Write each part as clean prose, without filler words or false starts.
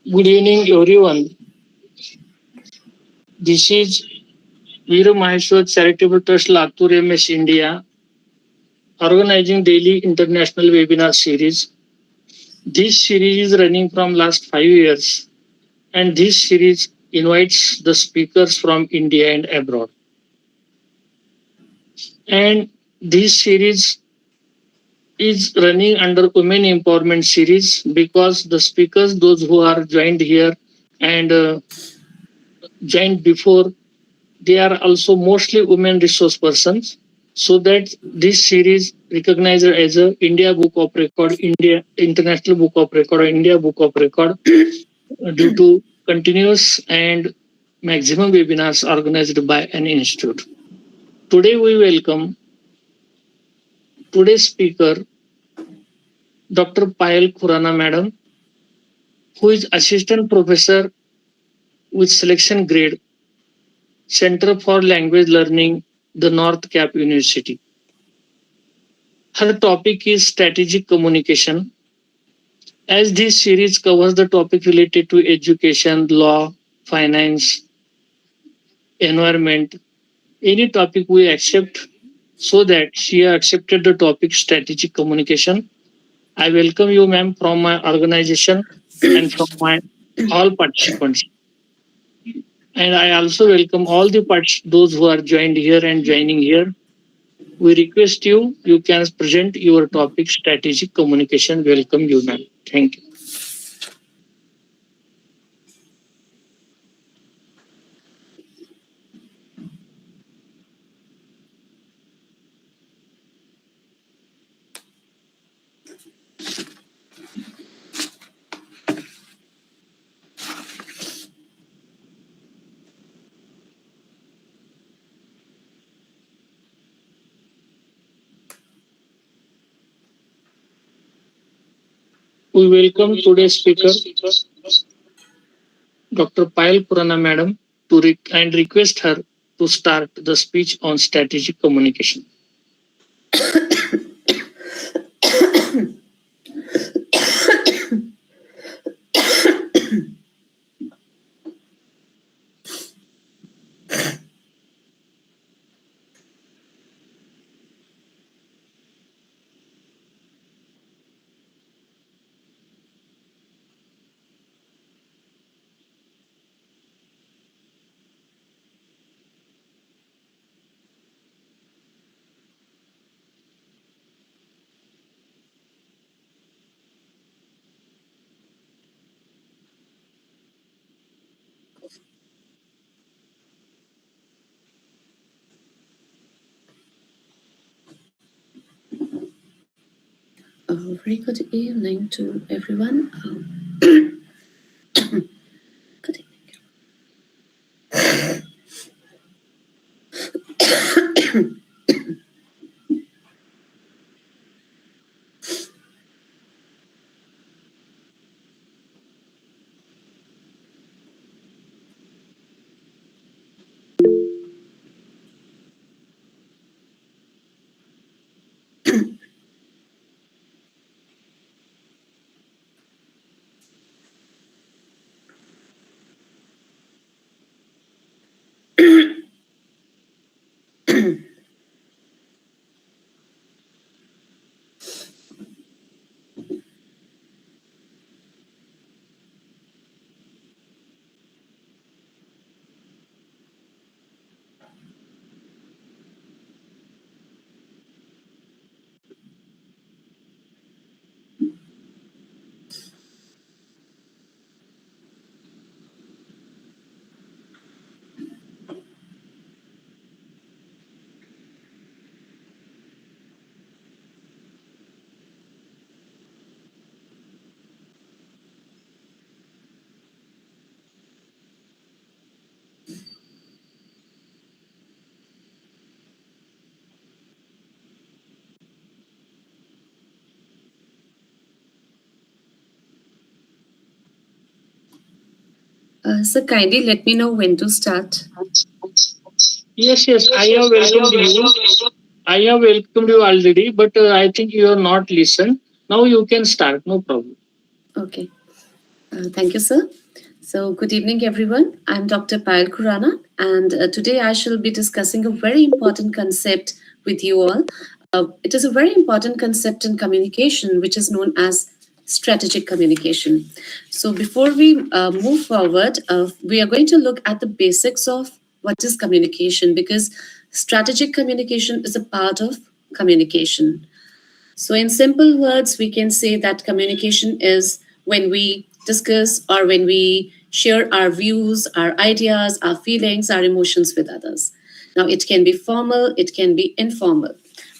Good evening, everyone. This is Veer Maheshwar Charitable Trust Latur MS India, organizing daily international webinar series. This series is running from last 5 years, and this series invites the speakers from India and abroad. And this series is running under Women Empowerment Series because the speakers, those who are joined here and joined before, they are also mostly women resource persons, so that this series recognized as a India Book of Record, India International Book of Record, or India Book of Record due to continuous and maximum webinars organized by an institute. Today we welcome today's speaker, Dr. Payal Khurana Madam, who is Assistant Professor with Selection Grade, Center for Language Learning, the Northcap University. Her topic is strategic communication. As this series covers the topic related to education, law, finance, environment, any topic we accept, so that she accepted the topic strategic communication. I welcome you, ma'am, from my organization and from my all participants. And I also welcome all those who are joined here and joining here. We request you can present your topic strategic communication. Welcome you, ma'am. Thank you. We welcome today's speaker, Dr. Payal Khurana Madam, and request her to start the speech on strategic communication. Very good evening to everyone. Good evening. So kindly let me know when to start. Yes, I have welcomed you. I have welcomed you already, but I think you have not listened. Now you can start, no problem. Okay. Thank you, sir. So, good evening, everyone. I'm Dr. Payal Khurana, and today I shall be discussing a very important concept with you all. It is a very important concept in communication, which is known as strategic communication. So, before we move forward, we are going to look at the basics of what is communication, because strategic communication is a part of communication. So, in simple words, we can say that communication is when we discuss or when we share our views, our ideas, our feelings, our emotions with others. Now, it can be formal, it can be informal.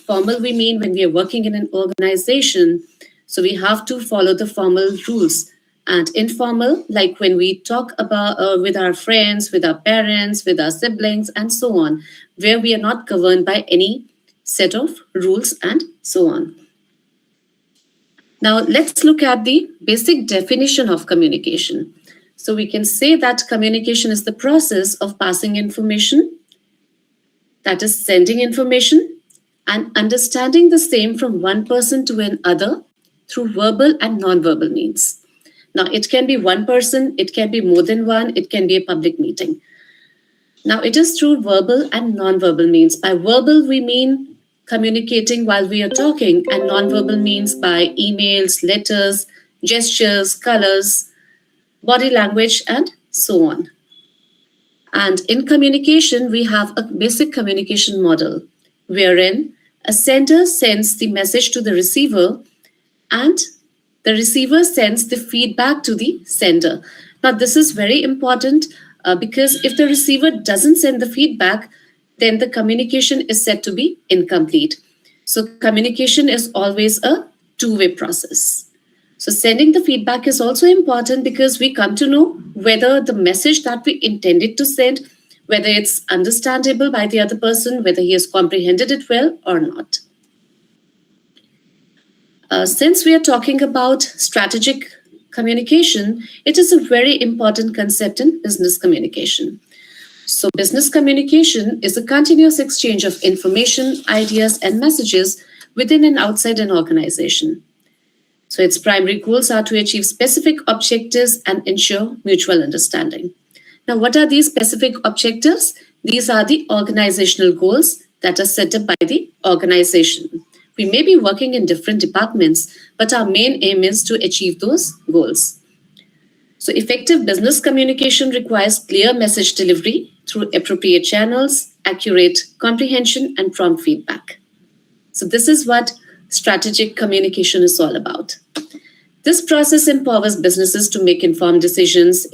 Formal, we mean when we are working in an organization, so we have to follow the formal rules. And informal, like when we talk about with our friends, with our parents, with our siblings, and so on, where we are not governed by any set of rules and so on. Now, let's look at the basic definition of communication. So, we can say that communication is the process of passing information, that is, sending information, and understanding the same from one person to another through verbal and non-verbal means. Now, it can be one person, it can be more than one, it can be a public meeting. Now, it is through verbal and non-verbal means. By verbal, we mean communicating while we are talking, and non-verbal means by emails, letters, gestures, colors, body language, and so on. And in communication, we have a basic communication model wherein a sender sends the message to the receiver and the receiver sends the feedback to the sender. Now, this is very important because if the receiver doesn't send the feedback, then the communication is said to be incomplete. So, communication is always a two-way process. So, sending the feedback is also important because we come to know whether the message that we intended to send, whether it's understandable by the other person, whether he has comprehended it well or not. Since we are talking about strategic communication, it is a very important concept in business communication. So, business communication is a continuous exchange of information, ideas, and messages within and outside an organization. So, its primary goals are to achieve specific objectives and ensure mutual understanding. Now, what are these specific objectives? These are the organizational goals that are set up by the organization. We may be working in different departments, but our main aim is to achieve those goals. So, effective business communication requires clear message delivery through appropriate channels, accurate comprehension, and prompt feedback. So, this is what strategic communication is all about. This process empowers businesses to make informed decisions,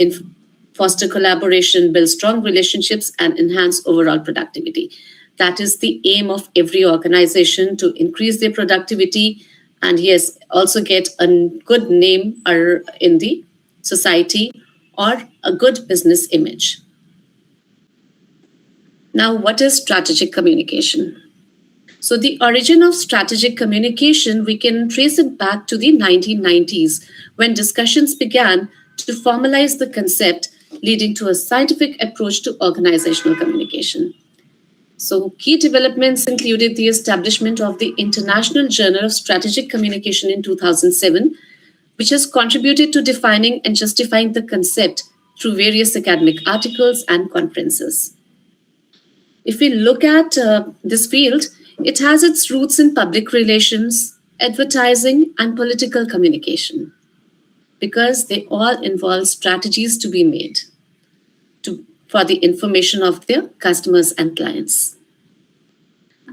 foster collaboration, build strong relationships, and enhance overall productivity. That is the aim of every organization, to increase their productivity and, yes, also get a good name in the society or a good business image. Now, what is strategic communication? So, the origin of strategic communication, we can trace it back to the 1990s when discussions began to formalize the concept, leading to a scientific approach to organizational communication. So, key developments included the establishment of the International Journal of Strategic Communication in 2007, which has contributed to defining and justifying the concept through various academic articles and conferences. If we look at this field, it has its roots in public relations, advertising, and political communication, because they all involve strategies to be made for the information of their customers and clients.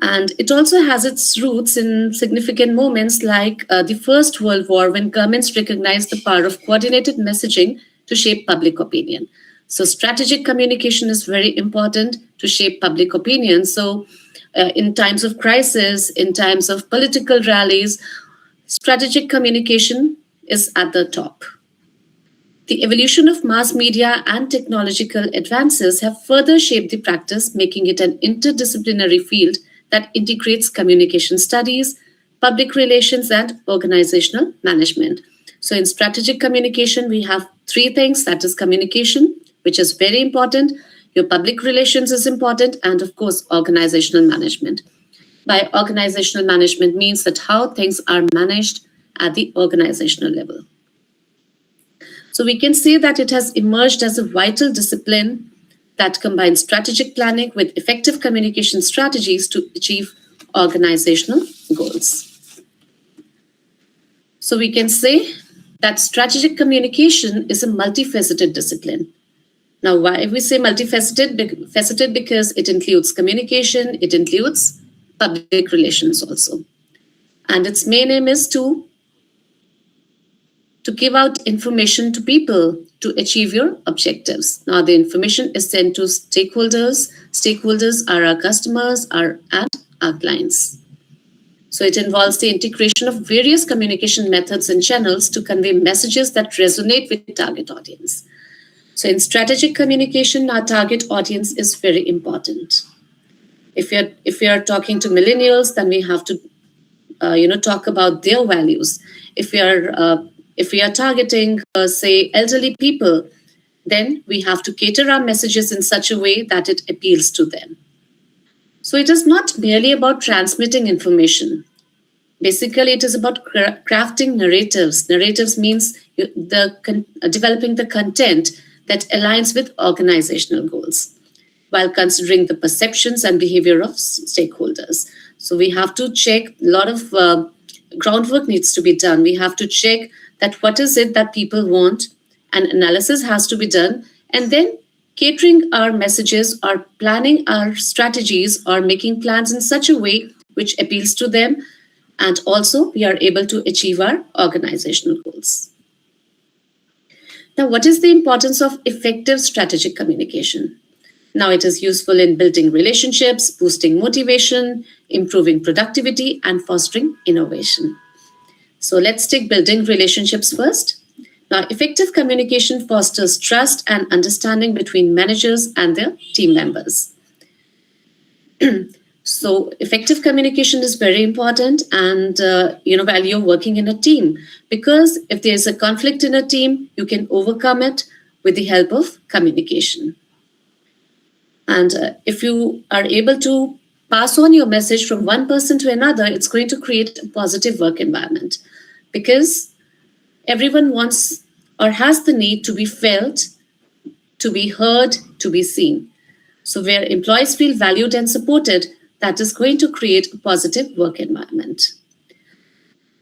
And it also has its roots in significant moments like the First World War, when governments recognized the power of coordinated messaging to shape public opinion. So, strategic communication is very important to shape public opinion. So, in times of crisis, in times of political rallies, strategic communication is at the top. The evolution of mass media and technological advances have further shaped the practice, making it an interdisciplinary field that integrates communication studies, public relations, and organizational management. So, in strategic communication, we have three things: that is communication, which is very important, your public relations is important, and of course, organizational management. By organizational management means that how things are managed at the organizational level. So we can say that it has emerged as a vital discipline that combines strategic planning with effective communication strategies to achieve organizational goals. So we can say that strategic communication is a multifaceted discipline. Now, why we say multifaceted? Faceted because it includes communication, it includes public relations also. And its main aim is to give out information to people to achieve your objectives. Now, the information is sent to stakeholders. Stakeholders are our customers and our clients. So it involves the integration of various communication methods and channels to convey messages that resonate with target audience. So in strategic communication, our target audience is very important. If we are talking to millennials, then we have to talk about their values. If we are targeting say elderly people, then we have to cater our messages in such a way that it appeals to them. So it is not merely about transmitting information. Basically, it is about crafting narratives. Narratives means developing the content that aligns with organizational goals while considering the perceptions and behavior of stakeholders. So we have to check, a lot of groundwork needs to be done. We have to check that what is it that people want, an analysis has to be done, and then catering our messages or planning our strategies or making plans in such a way which appeals to them, and also we are able to achieve our organizational goals. Now, what is the importance of effective strategic communication? Now, it is useful in building relationships, boosting motivation, improving productivity, and fostering innovation. So let's take building relationships first. Now, effective communication fosters trust and understanding between managers and their team members. So effective communication is very important, and while you're working in a team, because if there's a conflict in a team, you can overcome it with the help of communication. And if you are able to pass on your message from one person to another, it's going to create a positive work environment, because everyone wants or has the need to be felt, to be heard, to be seen. So where employees feel valued and supported, that is going to create a positive work environment.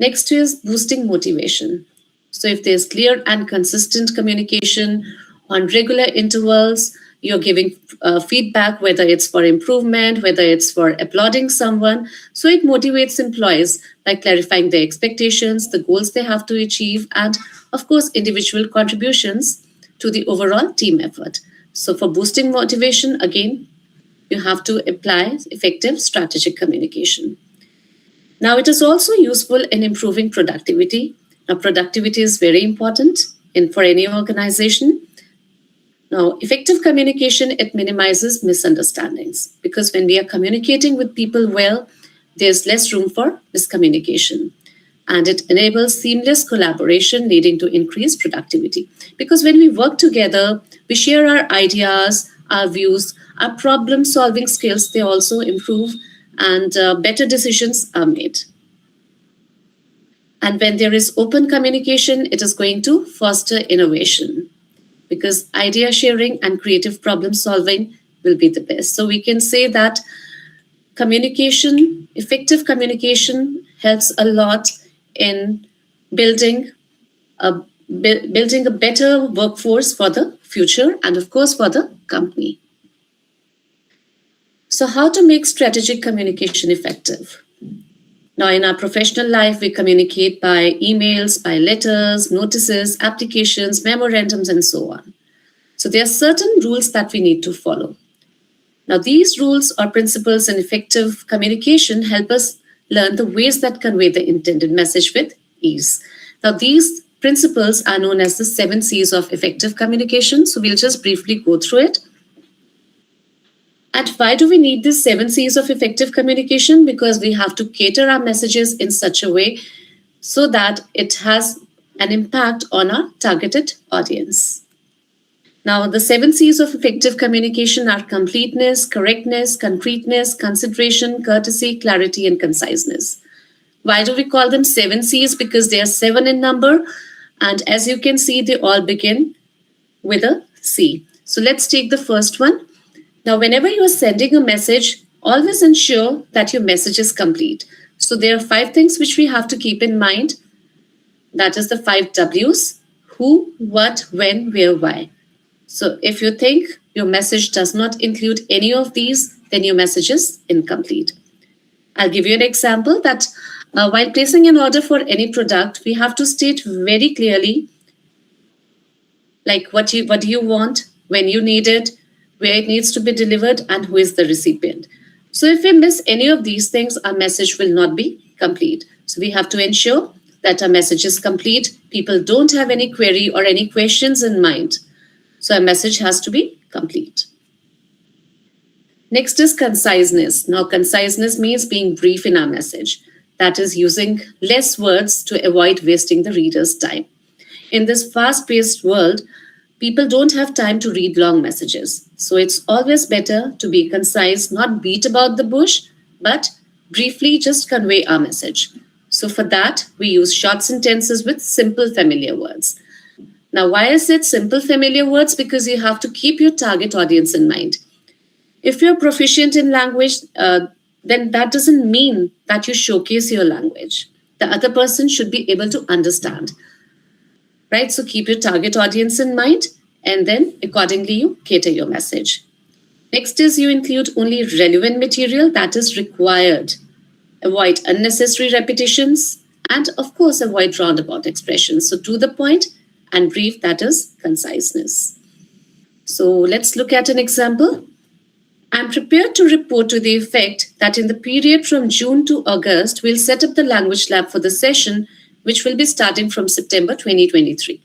Next is boosting motivation. So if there's clear and consistent communication on regular intervals, you're giving feedback, whether it's for improvement, whether it's for applauding someone. So it motivates employees by clarifying their expectations, the goals they have to achieve, and of course, individual contributions to the overall team effort. So for boosting motivation, again, you have to apply effective strategic communication. Now, it is also useful in improving productivity. Now, productivity is very important for any organization. Now, effective communication, it minimizes misunderstandings, because when we are communicating with people well, there's less room for miscommunication. And it enables seamless collaboration, leading to increased productivity. Because when we work together, we share our ideas, our views, our problem-solving skills, they also improve, and better decisions are made. And when there is open communication, it is going to foster innovation, because idea sharing and creative problem solving will be the best. So we can say that communication, effective communication, helps a lot in building a better workforce for the future and, of course, for the company. So how to make strategic communication effective? Now, in our professional life, we communicate by emails, by letters, notices, applications, memorandums, and so on. So there are certain rules that we need to follow. Now, these rules or principles in effective communication help us learn the ways that convey the intended message with ease. Now, these principles are known as the 7 C's of effective communication. So we'll just briefly go through it. And why do we need these 7 C's of effective communication? Because we have to cater our messages in such a way so that it has an impact on our targeted audience. Now, the 7 C's of effective communication are completeness, correctness, concreteness, consideration, courtesy, clarity, and conciseness. Why do we call them 7 C's? Because they are 7 in number, And as you can see, they all begin with a C. So let's take the first one. Now, whenever you are sending a message, always ensure that your message is complete. So there are 5 things which we have to keep in mind. That is the 5 W's: who, what, when, where, why. So if you think your message does not include any of these, then your message is incomplete. I'll give you an example that while placing an order for any product, we have to state very clearly like what do you want, when you need it, where it needs to be delivered, and who is the recipient. So if we miss any of these things, our message will not be complete. So we have to ensure that our message is complete. People don't have any query or any questions in mind. So our message has to be complete. Next is conciseness. Now, conciseness means being brief in our message. That is using less words to avoid wasting the reader's time. In this fast-paced world, people don't have time to read long messages. So it's always better to be concise, not beat about the bush, but briefly just convey our message. So for that, we use short sentences with simple familiar words. Now, why I said simple familiar words? Because you have to keep your target audience in mind. If you're proficient in language, then that doesn't mean that you showcase your language. The other person should be able to understand. Right? So keep your target audience in mind, and then accordingly you cater your message. Next is you include only relevant material that is required. Avoid unnecessary repetitions, and of course avoid roundabout expressions. So to the point and brief, that is conciseness. So let's look at an example. I'm prepared to report to the effect that in the period from June to August, we'll set up the language lab for the session, which will be starting from September 2023.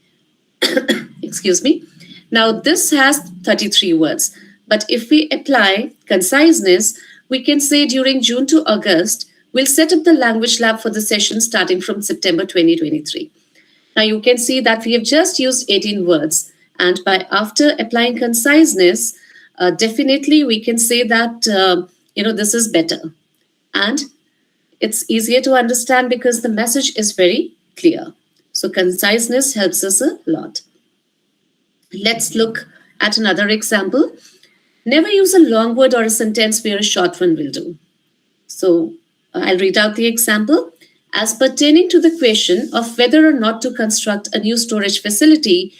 Excuse me. Now, this has 33 words. But if we apply conciseness, we can say during June to August, we'll set up the language lab for the session starting from September 2023. Now, you can see that we have just used 18 words. And after applying conciseness, definitely we can say that, this is better. And it's easier to understand because the message is very clear. So conciseness helps us a lot. Let's look at another example. Never use a long word or a sentence where a short one will do. So I'll read out the example. As pertaining to the question of whether or not to construct a new storage facility,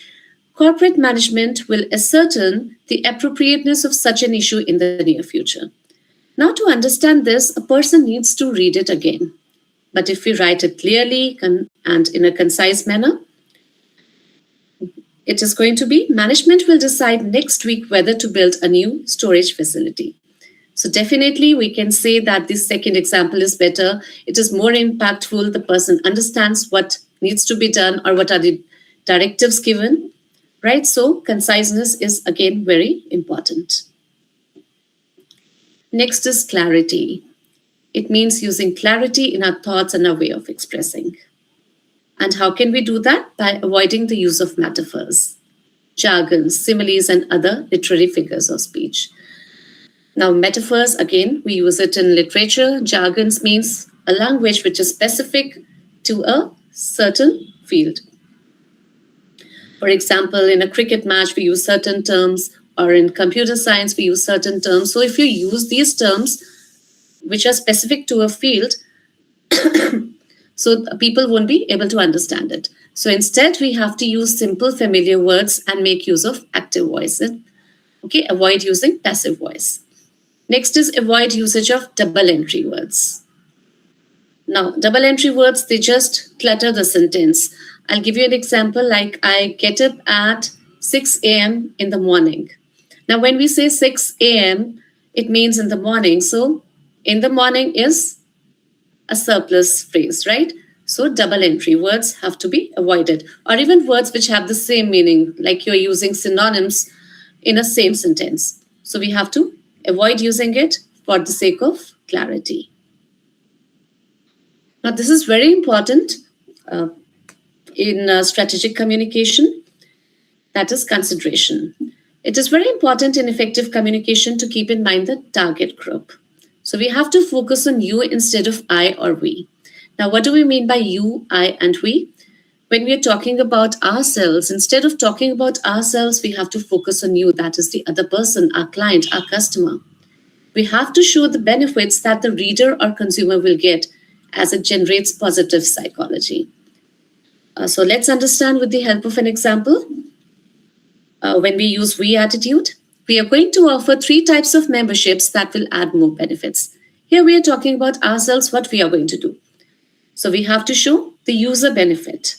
corporate management will ascertain the appropriateness of such an issue in the near future. Now, to understand this, a person needs to read it again. But if we write it clearly and in a concise manner, it is going to be management will decide next week whether to build a new storage facility. So definitely we can say that this second example is better. It is more impactful. The person understands what needs to be done or what are the directives given, right? So conciseness is again very important. Next is clarity. It means using clarity in our thoughts and our way of expressing. And how can we do that? By avoiding the use of metaphors, jargons, similes, and other literary figures of speech. Now, metaphors, again, we use it in literature. Jargons means a language which is specific to a certain field. For example, in a cricket match, we use certain terms, or in computer science, we use certain terms. So if you use these terms, which are specific to a field, so people won't be able to understand it. So instead, we have to use simple, familiar words and make use of active voice. Okay, avoid using passive voice. Next is avoid usage of double entry words. Now, double entry words, they just clutter the sentence. I'll give you an example like I get up at 6 a.m. in the morning. Now, when we say 6 a.m., it means in the morning. So in the morning is a surplus phrase, right? So double entry words have to be avoided, or even words which have the same meaning, like you're using synonyms in a same sentence. So we have to avoid using it for the sake of clarity. Now, this is very important in strategic communication, that is consideration. It is very important in effective communication to keep in mind the target group. So we have to focus on you instead of I or we. Now, what do we mean by you, I, and we? When we are talking about ourselves, instead of talking about ourselves, we have to focus on you, that is the other person, our client, our customer. We have to show the benefits that the reader or consumer will get as it generates positive psychology. So let's understand with the help of an example. When we use we attitude, we are going to offer 3 types of memberships that will add more benefits. Here we are talking about ourselves, what we are going to do. So we have to show the user benefit.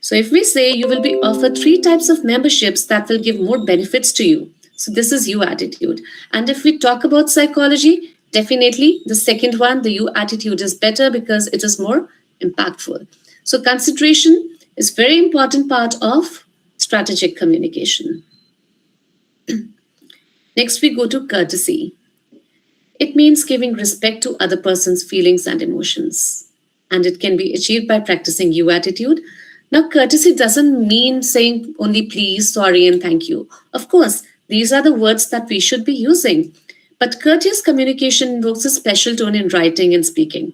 So if we say you will be offered 3 types of memberships that will give more benefits to you. So this is you attitude. And if we talk about psychology, definitely the second one, the you attitude, is better because it is more impactful. So consideration is very important part of strategic communication. Next, we go to courtesy. It means giving respect to other person's feelings and emotions. And it can be achieved by practicing you attitude. Now, courtesy doesn't mean saying only please, sorry, and thank you. Of course, these are the words that we should be using. But courteous communication invokes a special tone in writing and speaking.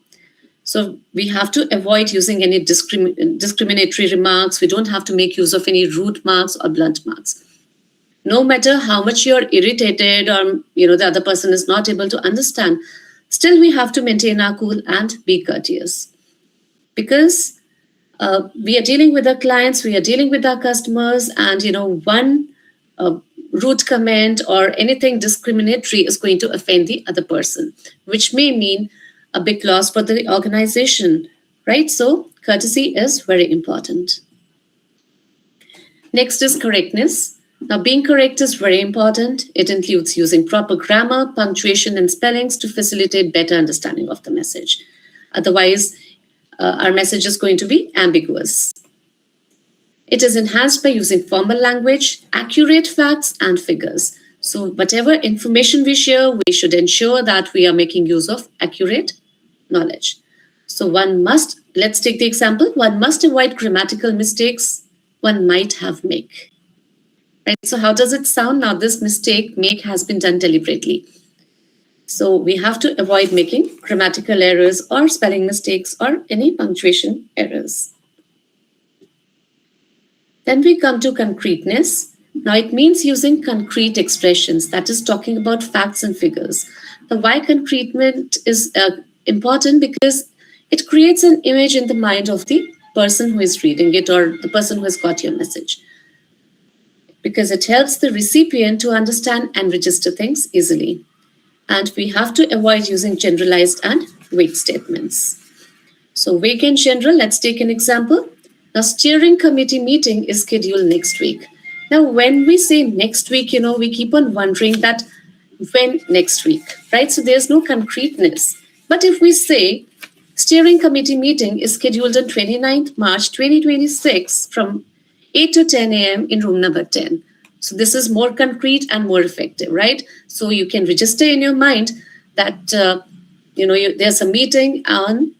So we have to avoid using any discriminatory remarks. We don't have to make use of any rude marks or blunt marks. No matter how much you're irritated or the other person is not able to understand, still we have to maintain our cool and be courteous. Because we are dealing with our clients, we are dealing with our customers, and one rude comment or anything discriminatory is going to offend the other person, which may mean a big loss for the organization, right? So courtesy is very important. Next is correctness. Now, being correct is very important. It includes using proper grammar, punctuation, and spellings to facilitate better understanding of the message. Otherwise, our message is going to be ambiguous. It is enhanced by using formal language, accurate facts, and figures. So whatever information we share, we should ensure that we are making use of accurate knowledge. So let's take the example, one must avoid grammatical mistakes one might have make. Right? So how does it sound? Now this mistake, make, has been done deliberately. So we have to avoid making grammatical errors or spelling mistakes or any punctuation errors. Then we come to concreteness. Now it means using concrete expressions, that is talking about facts and figures. The why concretement is important because it creates an image in the mind of the person who is reading it or the person who has got your message. Because it helps the recipient to understand and register things easily. And we have to avoid using generalized and vague statements. So vague and general, let's take an example. Now, steering committee meeting is scheduled next week. Now, when we say next week, we keep on wondering that when next week, right? So there's no concreteness. But if we say steering committee meeting is scheduled on 29th March 2026 from 8 to 10 a.m. in room number 10. So this is more concrete and more effective, right? So you can register in your mind that, there's a meeting on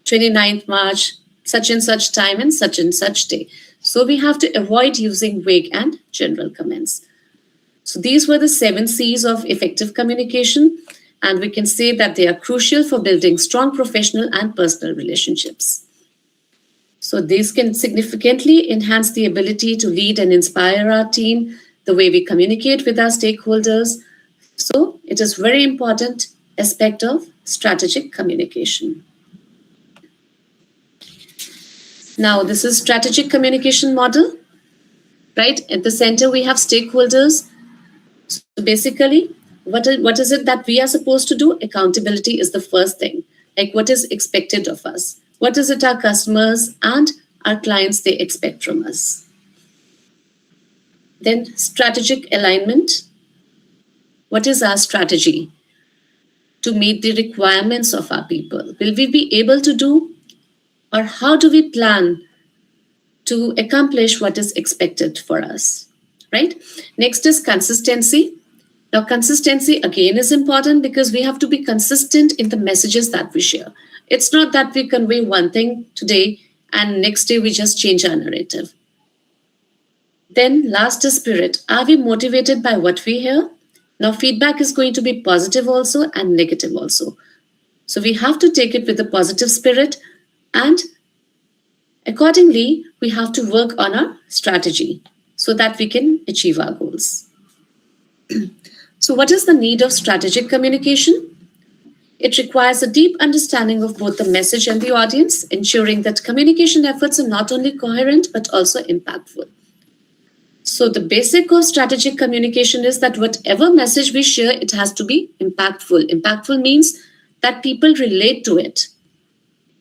29th March, such and such time and such day. So we have to avoid using vague and general comments. So these were the 7 C's of effective communication, and we can say that they are crucial for building strong professional and personal relationships. So these can significantly enhance the ability to lead and inspire our team, the way we communicate with our stakeholders. So it is very important aspect of strategic communication. Now, this is strategic communication model, right? At the center, we have stakeholders. So basically, what is it that we are supposed to do? Accountability is the first thing. Like what is expected of us? What is it our customers and our clients, they expect from us? Then strategic alignment. What is our strategy to meet the requirements of our people? Will we be able to do, or how do we plan to accomplish what is expected for us, right? Next is consistency. Now, consistency again is important because we have to be consistent in the messages that we share. It's not that we convey one thing today and next day we just change our narrative. Then last is spirit. Are we motivated by what we hear? Now, feedback is going to be positive also and negative also. So we have to take it with a positive spirit and Accordingly, we have to work on our strategy so that we can achieve our goals. So, what is the need of strategic communication? It requires a deep understanding of both the message and the audience, ensuring that communication efforts are not only coherent but also impactful. So, the basic of strategic communication is that whatever message we share, it has to be impactful. Impactful means that people relate to it.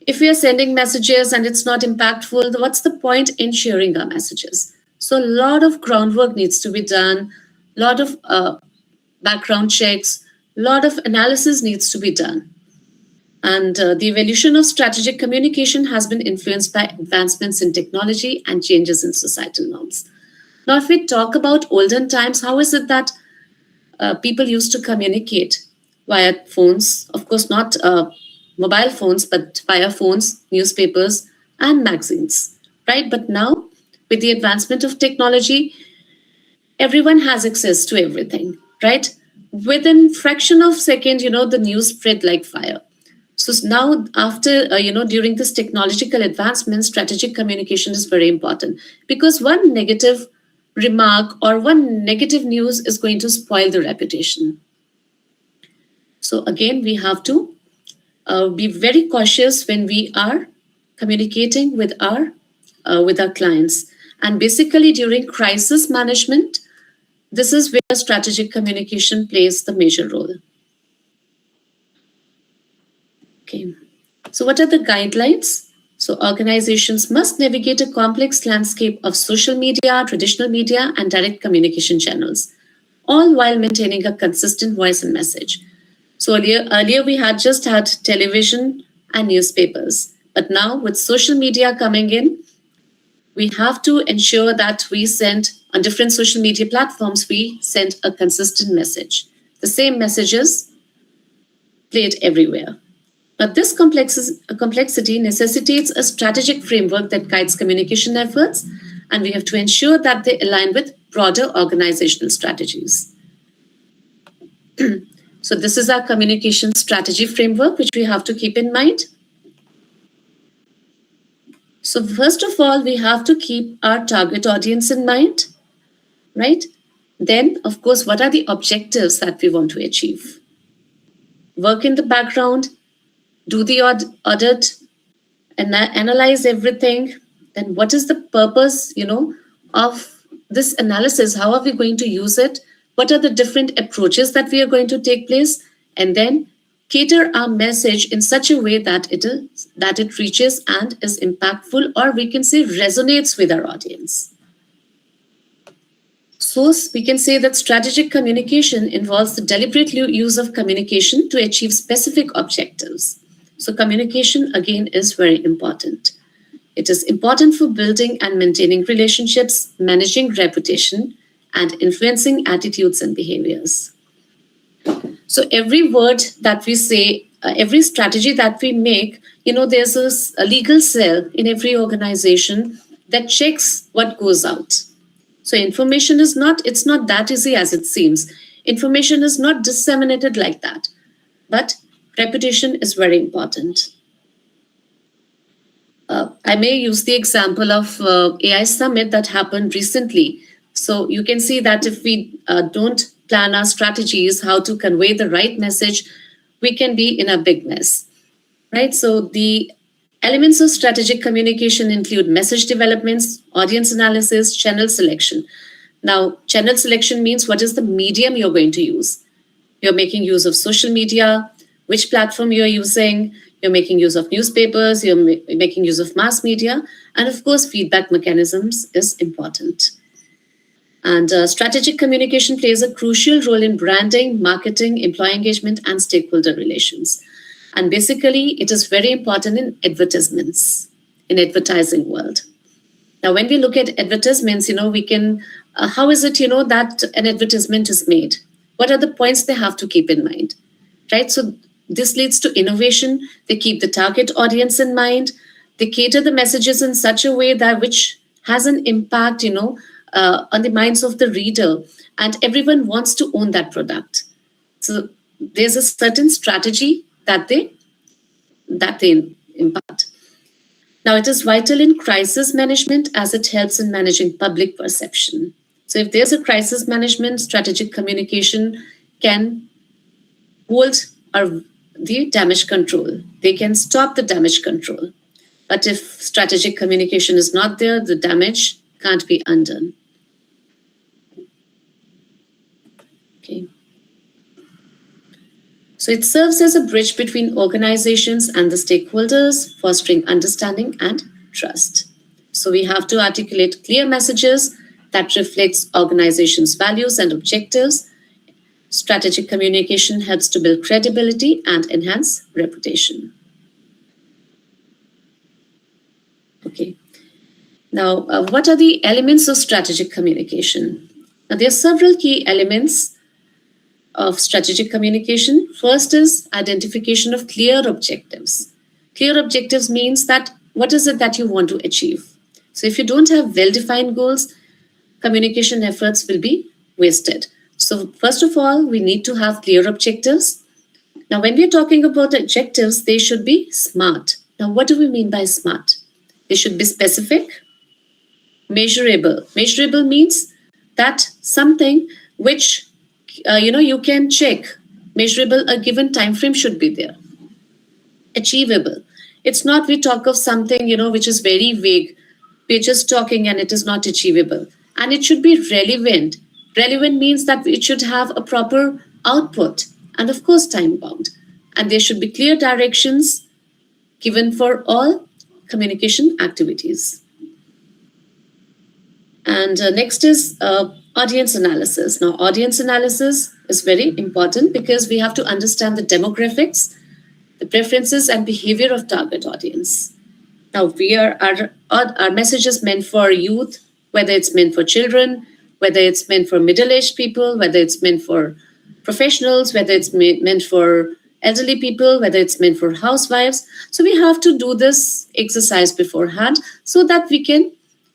If we are sending messages and it's not impactful, what's the point in sharing our messages? So, a lot of groundwork needs to be done, a lot of background checks, a lot of analysis needs to be done. And the evolution of strategic communication has been influenced by advancements in technology and changes in societal norms. Now, if we talk about olden times, how is it that people used to communicate via phones? Of course, not mobile phones, but via phones, newspapers, and magazines, right? But now, with the advancement of technology, everyone has access to everything, right? Within fraction of second, the news spread like fire. So now, after during this technological advancement, strategic communication is very important, because one negative remark or one negative news is going to spoil the reputation. So again, we have to be very cautious when we are communicating with our clients. And basically, during crisis management, this is where strategic communication plays the major role. Okay. So, what are the guidelines? So, organizations must navigate a complex landscape of social media, traditional media, and direct communication channels, all while maintaining a consistent voice and message. So, earlier we had just had television and newspapers, but now with social media coming in, we have to ensure that we send on different social media platforms, we send a consistent message. The same messages played everywhere. But this complexity necessitates a strategic framework that guides communication efforts, and we have to ensure that they align with broader organizational strategies. So this is our communication strategy framework, which we have to keep in mind. So first of all, we have to keep our target audience in mind, right? Then, of course, what are the objectives that we want to achieve? Work in the background, do the audit, and analyze everything. Then what is the purpose, of this analysis? How are we going to use it? What are the different approaches that we are going to take place? And then cater our message in such a way that it reaches and is impactful, or we can say resonates with our audience. So we can say that strategic communication involves the deliberate use of communication to achieve specific objectives. So communication, again, is very important. It is important for building and maintaining relationships, managing reputation, and influencing attitudes and behaviors. So every word that we say, every strategy that we make, there's a legal cell in every organization that checks what goes out. So information is it's not that easy as it seems. Information is not disseminated like that. But reputation is very important. I may use the example of AI Summit that happened recently. So you can see that if we don't plan our strategies, how to convey the right message, we can be in a big mess, right? So the elements of strategic communication include message developments, audience analysis, channel selection. Now, channel selection means what is the medium you're going to use. You're making use of social media, which platform you're using, you're making use of newspapers, you're making use of mass media, and of course, feedback mechanisms is important. And strategic communication plays a crucial role in branding, marketing, employee engagement, and stakeholder relations. And basically, it is very important in advertisements, in advertising world. Now, when we look at advertisements, we can, how is it, that an advertisement is made? What are the points they have to keep in mind, right? So this leads to innovation. They keep the target audience in mind. They cater the messages in such a way that which has an impact, on the minds of the reader, and everyone wants to own that product. So there's a certain strategy that they impart. Now, it is vital in crisis management as it helps in managing public perception. So if there's a crisis management, strategic communication can hold the damage control. They can stop the damage control. But if strategic communication is not there, the damage can't be undone. Okay. So it serves as a bridge between organizations and the stakeholders, fostering understanding and trust. So we have to articulate clear messages that reflects organizations' values and objectives. Strategic communication helps to build credibility and enhance reputation. Okay. Now, what are the elements of strategic communication? Now, there are several key elements of strategic communication. First is identification of clear objectives. Clear objectives means that what is it that you want to achieve? So if you don't have well-defined goals, communication efforts will be wasted. So first of all, we need to have clear objectives. Now, when we're talking about objectives, they should be SMART. Now, what do we mean by SMART? They should be specific, measurable. Measurable means that something which you can check. Measurable, a given time frame should be there. Achievable. It's not we talk of something which is very vague. We're just talking and it is not achievable. And it should be relevant. Relevant means that it should have a proper output and of course time bound. And there should be clear directions given for all communication activities. And next is audience analysis. Now, audience analysis is very important because we have to understand the demographics, the preferences and behavior of target audience. Now, our message is meant for youth, whether it's meant for children, whether it's meant for middle-aged people, whether it's meant for professionals, whether it's meant for elderly people, whether it's meant for housewives. So we have to do this exercise beforehand so that we can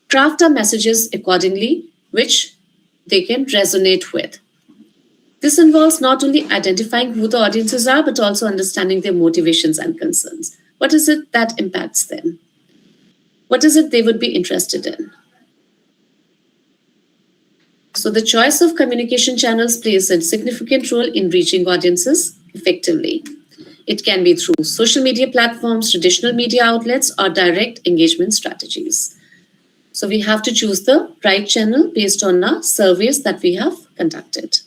craft our messages accordingly, which they can resonate with. This involves not only identifying who the audiences are, but also understanding their motivations and concerns. What is it that impacts them? What is it they would be interested in? So the choice of communication channels plays a significant role in reaching audiences effectively. It can be through social media platforms, traditional media outlets, or direct engagement strategies. So we have to choose the right channel based on our surveys that we have conducted.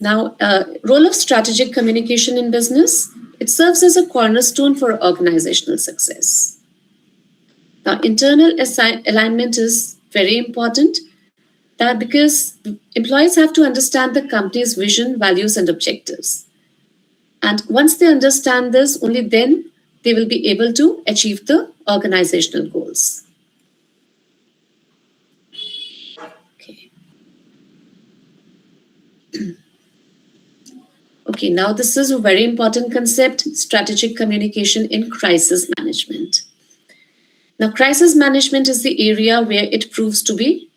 Now, role of strategic communication in business, it serves as a cornerstone for organizational success. Now, internal alignment is very important because employees have to understand the company's vision, values, and objectives. And once they understand this, only then they will be able to achieve the organizational goals. Okay. Okay, now this is a very important concept, strategic communication in crisis management. Now, crisis management is the area where it proves to be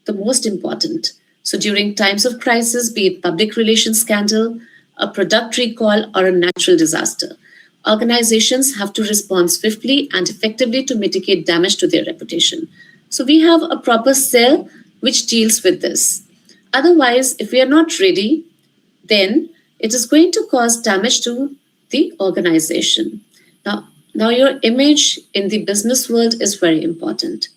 the most important. So during times of crisis, be it public relations scandal, a product recall, or a natural disaster, organizations have to respond swiftly and effectively to mitigate damage to their reputation. So we have a proper cell which deals with this. Otherwise, if we are not ready, then it is going to cause damage to the organization. Now your image in the business world is very important.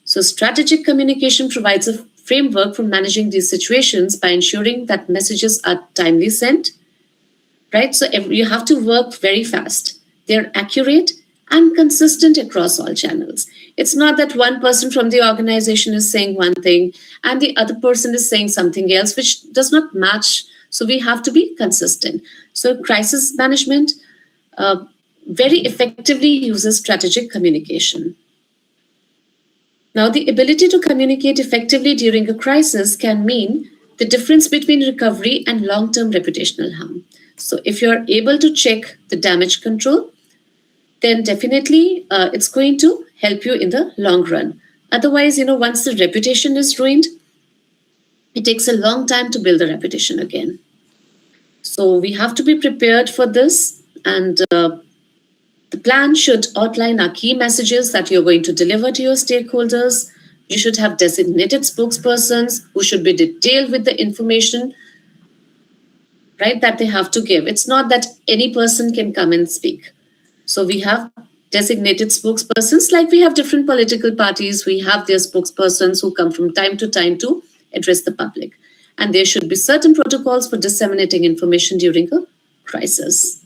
So strategic communication provides a framework for managing these situations by ensuring that messages are timely sent, right? So you have to work very fast. They're accurate and consistent across all channels. It's not that one person from the organization is saying one thing and the other person is saying something else, which does not match. So we have to be consistent. So crisis management very effectively uses strategic communication. Now, the ability to communicate effectively during a crisis can mean the difference between recovery and long-term reputational harm. So if you're able to check the damage control, then definitely it's going to help you in the long run. Otherwise, once the reputation is ruined, it takes a long time to build the reputation again. So we have to be prepared for this. And The plan should outline our key messages that you're going to deliver to your stakeholders. You should have designated spokespersons who should be detailed with the information, right, that they have to give. It's not that any person can come and speak. So we have designated spokespersons, like we have different political parties. We have their spokespersons who come from time to time to address the public. And there should be certain protocols for disseminating information during a crisis.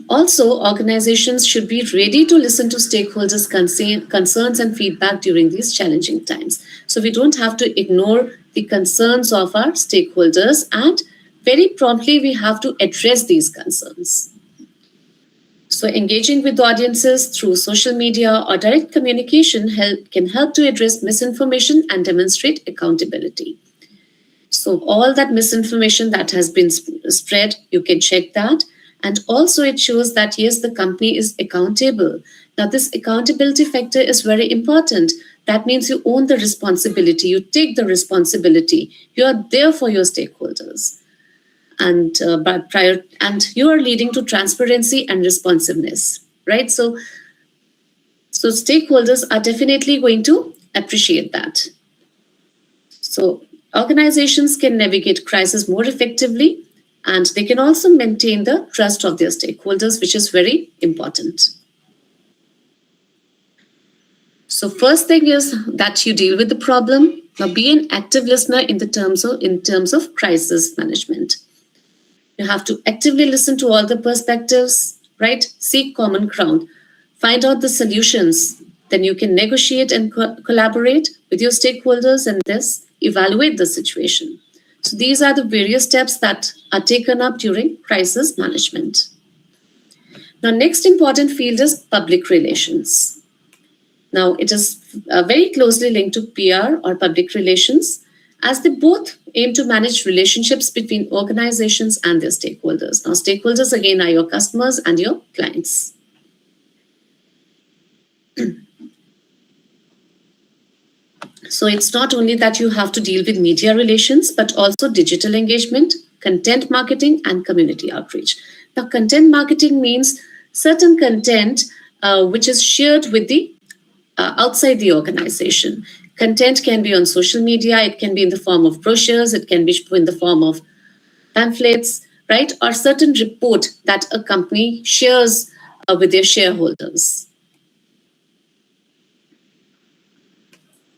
Also, organizations should be ready to listen to stakeholders' concerns and feedback during these challenging times. So we don't have to ignore the concerns of our stakeholders, and very promptly we have to address these concerns. So engaging with audiences through social media or direct communication can help to address misinformation and demonstrate accountability. So all that misinformation that has been spread, you can check that. And also it shows that, yes, the company is accountable. Now, this accountability factor is very important. That means you own the responsibility, you take the responsibility, you are there for your stakeholders. And you are leading to transparency and responsiveness, right? So stakeholders are definitely going to appreciate that. So organizations can navigate crisis more effectively, and they can also maintain the trust of their stakeholders, which is very important. So first thing is that you deal with the problem. Now be an active listener in terms of crisis management. You have to actively listen to all the perspectives, right? Seek common ground. Find out the solutions. Then you can negotiate and collaborate with your stakeholders and thus evaluate the situation. So these are the various steps that are taken up during crisis management. Now, next important field is public relations. Now, it is very closely linked to PR or public relations, as they both aim to manage relationships between organizations and their stakeholders. Now, stakeholders, again, are your customers and your clients. So it's not only that you have to deal with media relations, but also digital engagement, content marketing, and community outreach. Now, content marketing means certain content which is shared with the outside the organization. Content can be on social media, it can be in the form of brochures, it can be in the form of pamphlets, right? Or certain report that a company shares with their shareholders.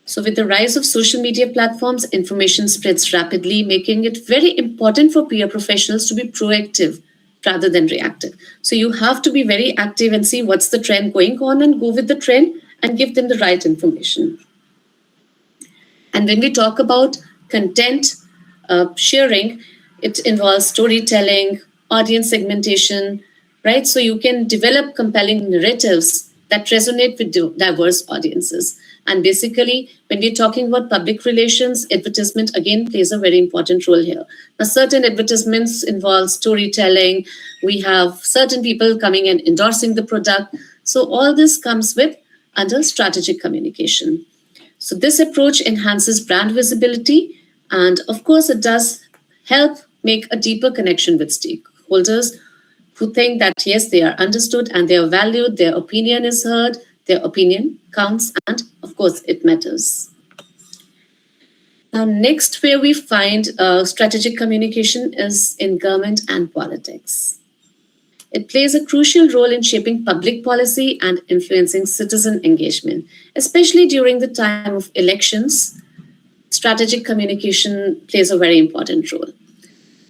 So with the rise of social media platforms, information spreads rapidly, making it very important for PR professionals to be proactive rather than reactive. So you have to be very active and see what's the trend going on and go with the trend and give them the right information. And when we talk about content sharing, it involves storytelling, audience segmentation, right? So you can develop compelling narratives that resonate with diverse audiences. And basically, when we're talking about public relations, advertisement again plays a very important role here. Now, certain advertisements involve storytelling. We have certain people coming and endorsing the product. So all this comes with under strategic communication. So this approach enhances brand visibility. And of course, it does help make a deeper connection with stakeholders who think that, yes, they are understood and they are valued, their opinion is heard, their opinion counts, and of course, it matters. Now, next, where we find strategic communication is in government and politics. It plays a crucial role in shaping public policy and influencing citizen engagement, especially during the time of elections. Strategic communication plays a very important role.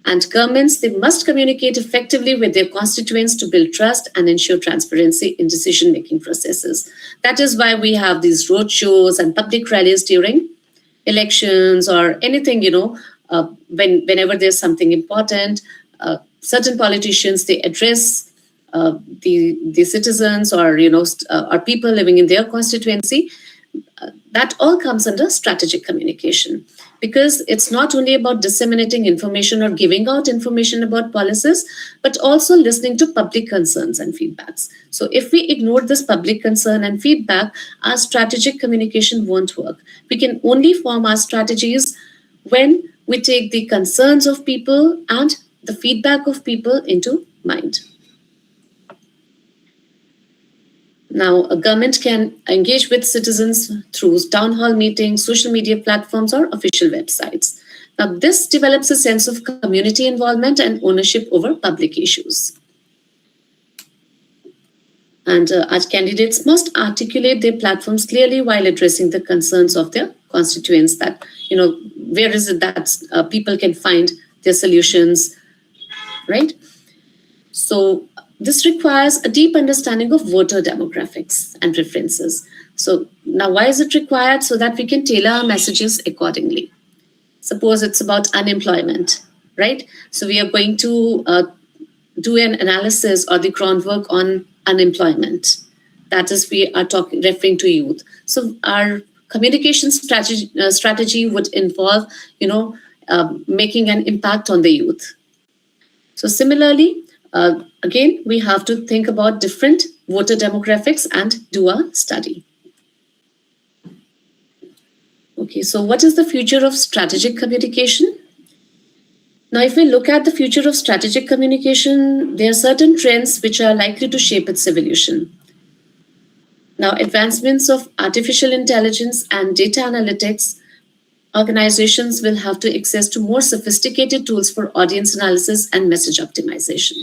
And governments, they must communicate effectively with their constituents to build trust and ensure transparency in decision-making processes. That is why we have these roadshows and public rallies during elections or anything, whenever there's something important. Certain politicians, they address the citizens or people living in their constituency. That all comes under strategic communication, because it's not only about disseminating information or giving out information about policies, but also listening to public concerns and feedbacks. So if we ignore this public concern and feedback, our strategic communication won't work. We can only form our strategies when we take the concerns of people and the feedback of people into mind. Now, a government can engage with citizens through town hall meetings, social media platforms, or official websites. Now, this develops a sense of community involvement and ownership over public issues. And our candidates must articulate their platforms clearly while addressing the concerns of their constituents. That, where is it that people can find their solutions, right? So this requires a deep understanding of voter demographics and preferences. So now, why is it required? So that we can tailor our messages accordingly. Suppose it's about unemployment, right? So we are going to do an analysis or the groundwork on unemployment. That is, we are referring to youth. So our communication strategy would involve, making an impact on the youth. So similarly, again, we have to think about different voter demographics and do a study. Okay, so what is the future of strategic communication? Now, if we look at the future of strategic communication, there are certain trends which are likely to shape its evolution. Now, advancements of artificial intelligence and data analytics, organizations will have to access to more sophisticated tools for audience analysis and message optimization.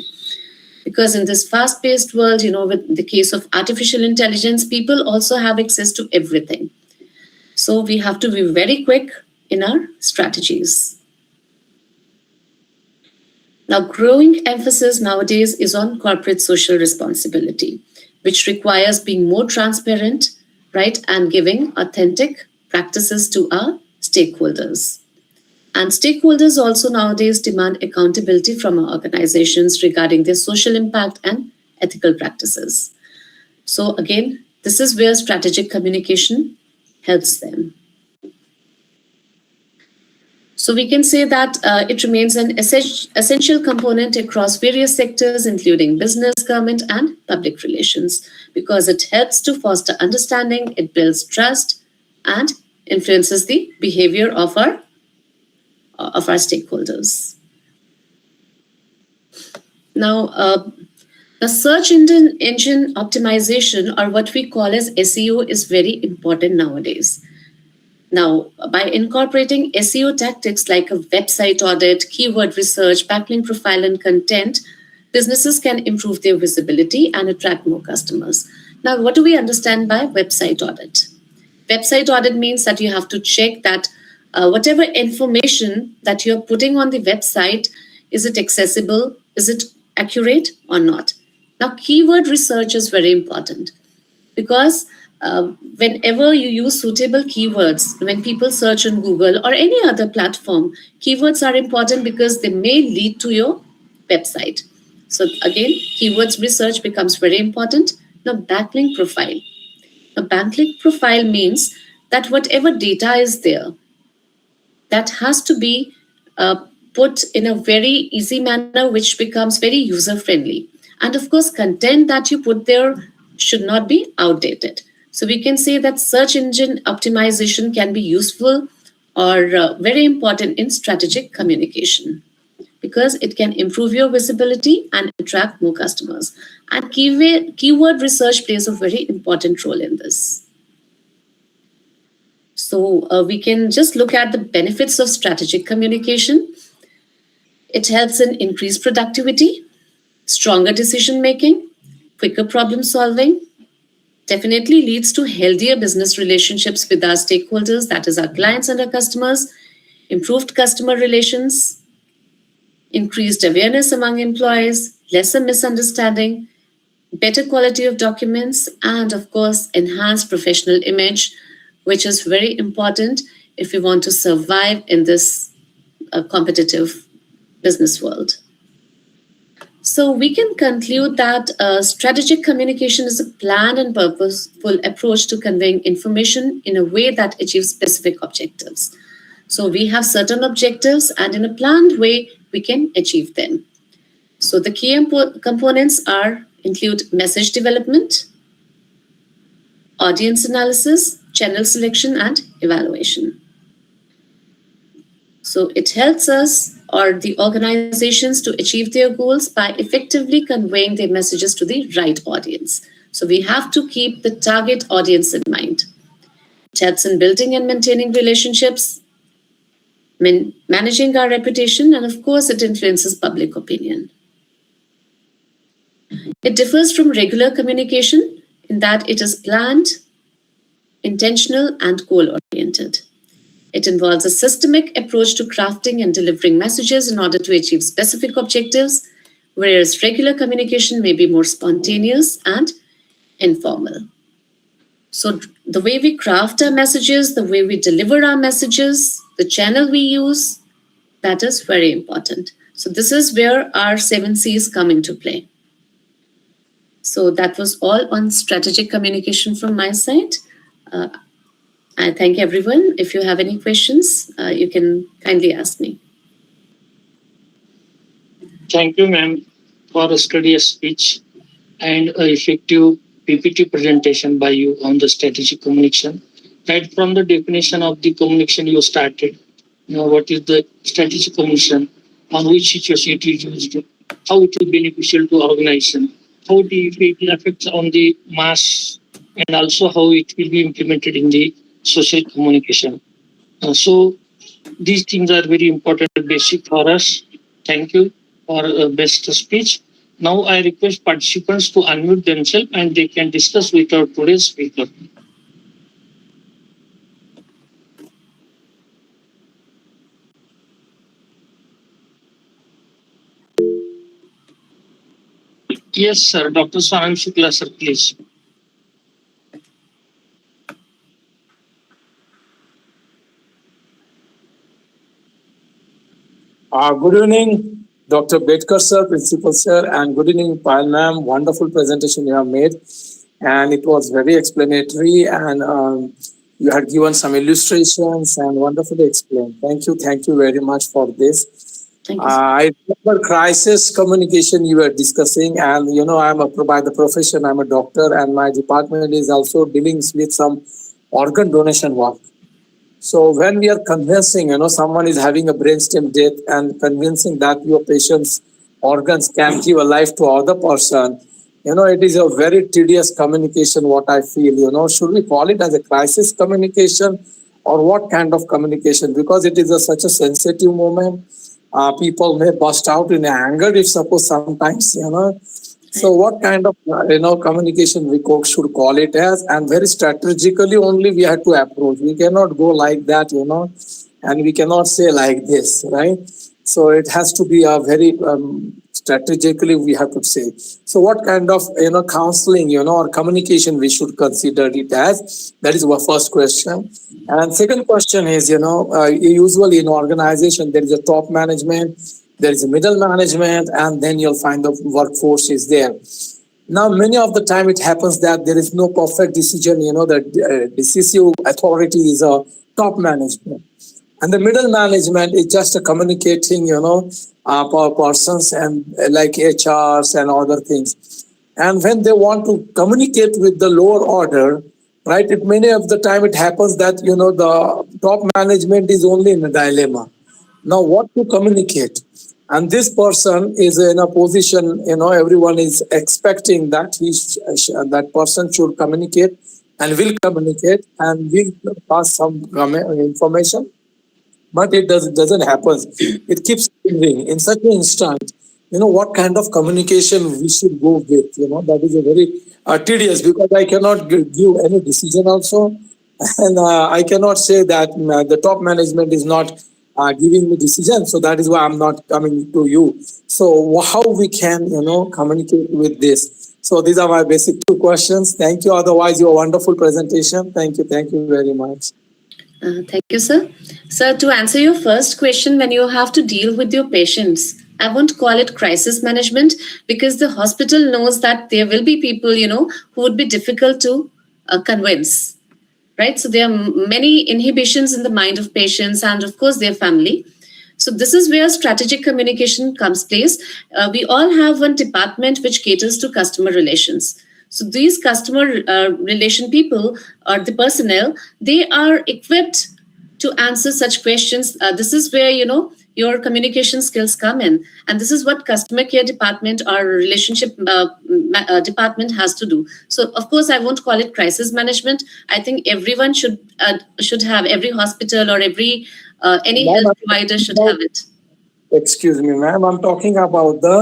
Because in this fast-paced world, with the case of artificial intelligence, people also have access to everything. So we have to be very quick in our strategies. Now, growing emphasis nowadays is on corporate social responsibility, which requires being more transparent, right, and giving authentic practices to our stakeholders. And stakeholders also nowadays demand accountability from our organizations regarding their social impact and ethical practices. So again, this is where strategic communication helps them. So we can say that it remains an essential component across various sectors, including business, government, and public relations, because it helps to foster understanding, it builds trust, and influences the behavior of our stakeholders. Now, the search engine optimization, or what we call as SEO, is very important nowadays. Now, by incorporating SEO tactics like a website audit, keyword research, backlink profile, and content, businesses can improve their visibility and attract more customers. Now, what do we understand by website audit? Website audit means that you have to check that whatever information that you're putting on the website, is it accessible? Is it accurate or not? Now, keyword research is very important because whenever you use suitable keywords, when people search on Google or any other platform, keywords are important because they may lead to your website. So again, keywords research becomes very important. Now, backlink profile. A backlink profile means that whatever data is there, that has to be put in a very easy manner, which becomes very user-friendly. And of course, content that you put there should not be outdated. So we can say that search engine optimization can be useful or very important in strategic communication because it can improve your visibility and attract more customers. And keyword research plays a very important role in this. So we can just look at the benefits of strategic communication. It helps in increased productivity, stronger decision-making, quicker problem solving, definitely leads to healthier business relationships with our stakeholders, that is our clients and our customers, improved customer relations, increased awareness among employees, lesser misunderstanding, better quality of documents, and of course, enhanced professional image, which is very important if we want to survive in this competitive business world. So we can conclude that strategic communication is a planned and purposeful approach to conveying information in a way that achieves specific objectives. So we have certain objectives and in a planned way, we can achieve them. So the key components include message development, audience analysis, channel selection, and evaluation. So it helps us or the organizations to achieve their goals by effectively conveying their messages to the right audience. So we have to keep the target audience in mind. It helps in building and maintaining relationships, managing our reputation, and of course, it influences public opinion. It differs from regular communication in that it is planned, intentional, and goal oriented. It involves a systemic approach to crafting and delivering messages in order to achieve specific objectives, whereas regular communication may be more spontaneous and informal. So, the way we craft our messages, the way we deliver our messages, the channel we use, that is very important. So, this is where our 7Cs come into play. So, that was all on strategic communication from my side. I thank everyone. If you have any questions, you can kindly ask me. Thank you, ma'am, for a studious speech and an effective PPT presentation by you on the strategic communication. Right from the definition of the communication you started, what is the strategic communication, on which situation it is used, how it is beneficial to organization, how it affects on the mass, and also how it will be implemented in the social communication. So these things are very important, basic for us. Thank you for best speech. Now I request participants to unmute themselves and they can discuss with our today's speaker. Yes, sir. Dr. Sanam Shukla, sir, please. Good evening, Dr. BETKAR sir, Principal sir, and good evening, Payal ma'am. Wonderful presentation you have made, and it was very explanatory, and you had given some illustrations and wonderfully explained. Thank you very much for this. I remember crisis communication you were discussing, and I'm by the profession, I'm a doctor, and my department is also dealing with some organ donation work. So when we are convincing, someone is having a brainstem death and convincing that your patient's organs can give a life to other person, it is a very tedious communication, what I feel, should we call it as a crisis communication or what kind of communication? Because it is such a sensitive moment. People may burst out in anger if suppose sometimes, So what kind of, communication we should call it as, and very strategically only we have to approach. We cannot go like that, and we cannot say like this, right? So it has to be a very strategically we have to say. So what kind of, counseling, or communication we should consider it as? That is our first question. And second question is, usually in organization, there is a top management, there is a middle management, and then you'll find the workforce is there. Now, many of the time it happens that there is no perfect decision, the decisive authority is a top management. And the middle management is just a communicating, persons and like HRs and other things. And when they want to communicate with the lower order, right, many of the time it happens that, the top management is only in a dilemma. Now, what to communicate? And this person is in a position, everyone is expecting that that person should communicate and will communicate and will pass some information. But it doesn't happen. It keeps changing. In such an instant, what kind of communication we should go with, that is a very tedious, because I cannot give any decision also. And I cannot say that the top management is not giving me decision. So that is why I'm not coming to you. So how we can, communicate with this? So these are my basic two questions. Thank you. Otherwise, your wonderful presentation. Thank you. Thank you very much. Thank you, sir. Sir, to answer your first question, when you have to deal with your patients, I won't call it crisis management because the hospital knows that there will be people, who would be difficult to convince, right? So there are many inhibitions in the mind of patients and, of course, their family. So this is where strategic communication comes place. We all have one department which caters to customer relations. So these customer relation people or the personnel, they are equipped to answer such questions. This is where, your communication skills come in. And this is what customer care department or relationship department has to do. So, of course, I won't call it crisis management. I think everyone should have, every hospital or any Ma'am, health provider should have it. excuse me, ma'am. I'm talking about the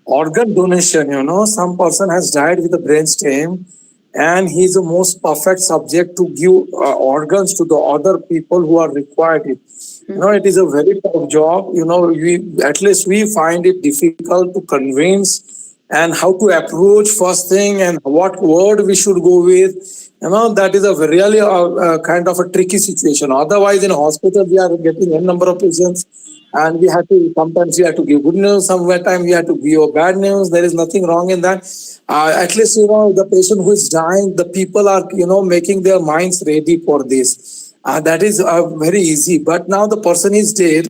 organ donation. Some person has died with a brain stem, and he's the most perfect subject to give organs to the other people who are required it. It is a very tough job. We find it difficult to convince and how to approach first thing and what word we should go with. That is a really kind of a tricky situation. Otherwise, in hospital, we are getting a number of patients, and sometimes we have to give good news, sometimes we have to give bad news. There is nothing wrong in that. At least, the patient who is dying, the people are, making their minds ready for this. That is very easy. But now the person is dead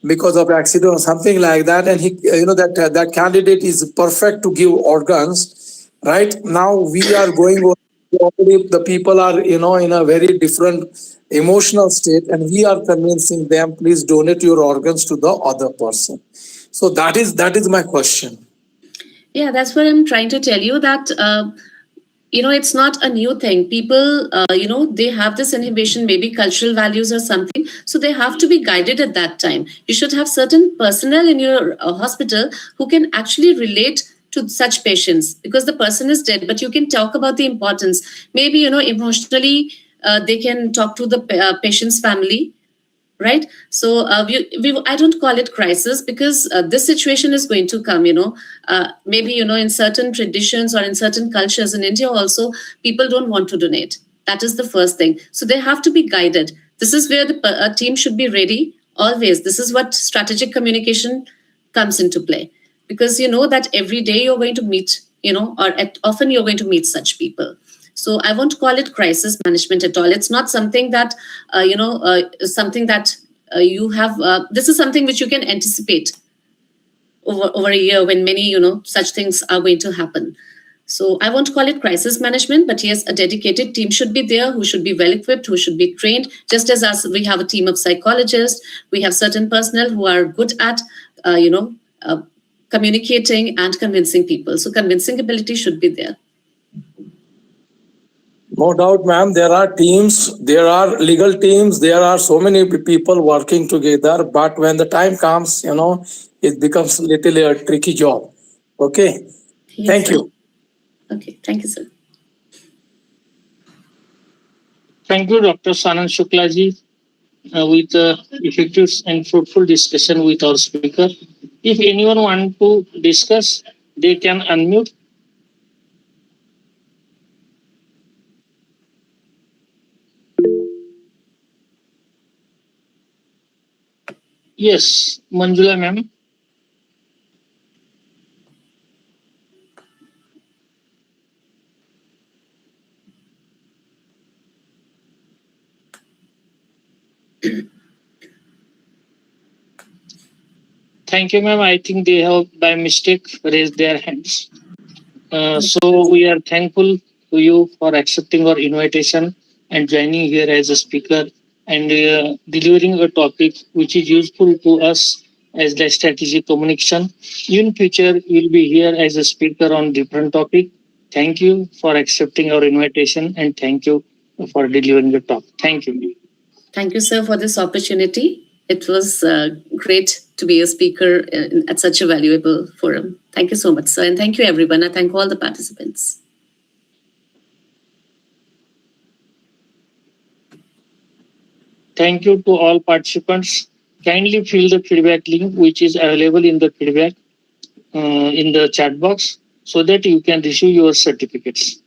because of accident or something like that, and he, that candidate is perfect to give organs. Right now, we are going over. The people are, in a very different emotional state, and we are convincing them, please donate your organs to the other person. So that is my question. Yeah, that's what I'm trying to tell you, that it's not a new thing. People, they have this inhibition, maybe cultural values or something. So they have to be guided at that time. You should have certain personnel in your hospital who can actually relate to such patients, because the person is dead, but you can talk about the importance. Maybe, emotionally, they can talk to the patient's family. Right. So I don't call it crisis, because this situation is going to come, maybe, in certain traditions or in certain cultures in India also, people don't want to donate. That is the first thing. So they have to be guided. This is where the team should be ready always. This is what strategic communication comes into play, because that every day you're going to meet, or often you're going to meet such people. So I won't call it crisis management at all. It's not something that, something that you have. This is something which you can anticipate over a year, when many, such things are going to happen. So I won't call it crisis management, but yes, a dedicated team should be there, who should be well equipped, who should be trained. Just as us, we have a team of psychologists, we have certain personnel who are good at, communicating and convincing people. So convincing ability should be there. No doubt, ma'am. There are teams, there are legal teams, there are so many people working together. But when the time comes, it becomes a tricky job. Okay. Yes, thank sir. you. Okay. Thank you, sir. Thank you, Dr. Sanand Shuklaji, with effective and fruitful discussion with our speaker. If anyone want to discuss, they can unmute. Yes, Manjula ma'am. Thank you, ma'am. I think they have by mistake raised their hands. So we are thankful to you for accepting our invitation and joining here as a speaker and delivering a topic which is useful to us as the strategic communication. In future, you'll be here as a speaker on different topic. Thank you for accepting our invitation, and thank you for delivering the talk. Thank you. Thank you, sir, for this opportunity. It was great to be a speaker at such a valuable forum. Thank you so much, sir. And thank you, everyone. I thank all the participants. Thank you to all participants. Kindly fill the feedback link, which is available in the feedback in the chat box, so that you can receive your certificates.